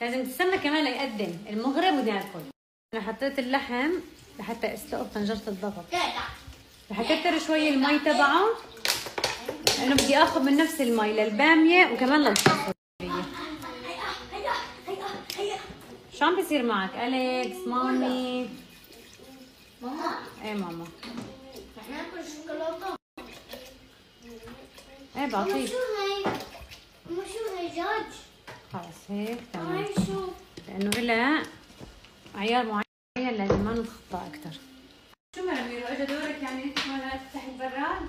لازم تستنى كمان ليقدم المغرب وناكل. انا حطيت اللحم لحتى اسلقه بطنجرة الضغط. رح اكتر شوي المي تبعه لانه بدي اخذ من نفس المي للباميه وكمان للفاصوليا. شو عم بيصير معك أليكس؟ مامي ماما ايه ماما رح ناكل شوكولاته. ايه بعطيك. شو هي؟ شو هي دجاج؟ خلص هيك تمام هاي شو؟ لانه إلها عيار معين لازم ما نتخطى اكثر. شو مرميرو اجى دورك يعني انت ما تفتحي البراد؟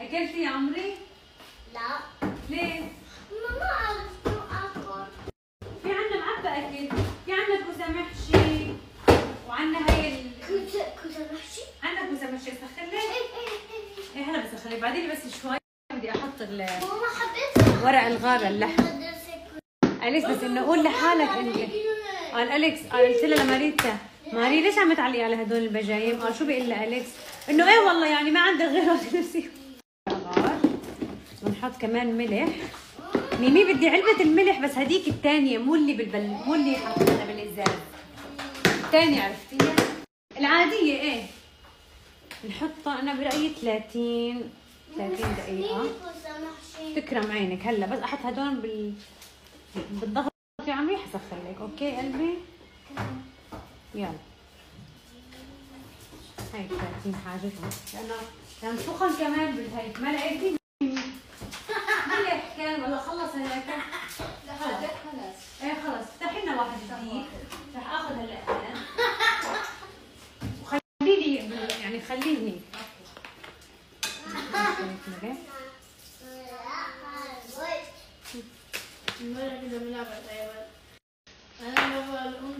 اكلتي يا عمري؟ لا ليه؟ ماما عرفت شو اكل. في عنا معبى اكل، في عنا كوسه محشي وعنا هي كوسه محشي؟ عندك كوسه محشي اسخن لك؟ ايه هلا بسخن لك بعدين بس شوي بدي احط ماما حبيتها ورق الغار اللحم. أليكس بس انه قول لحالك انت. قال أليكس قلت لها لماريتا ماري ليش عم تعلقي على هدول البجايم؟ قال شو بيقول لها أليكس؟ انه ايه والله يعني ما عندك غير نفسي. بنحط كمان ملح. ميمي بدي علبة الملح بس هديك الثانية مو اللي مو اللي حطيتها بالازاز. الثانية عرفتيها؟ العادية ايه؟ نحطها انا برأيي 30 دقيقة. تكرم عينك هلا بس احط هدول بالضغط يا عمري حسخن لك. اوكي قلبي؟ يلا هاي 30 حاجتهم لانه سخن كمان بالهيك ما لقيتي ملح كان ولا خلص هيك؟ لا خلص. ايه خلص افتحي لنا واحد جديد رح اخذ هلا انا وخلي لي يعني خليه هيك. امبارح كده بنلعب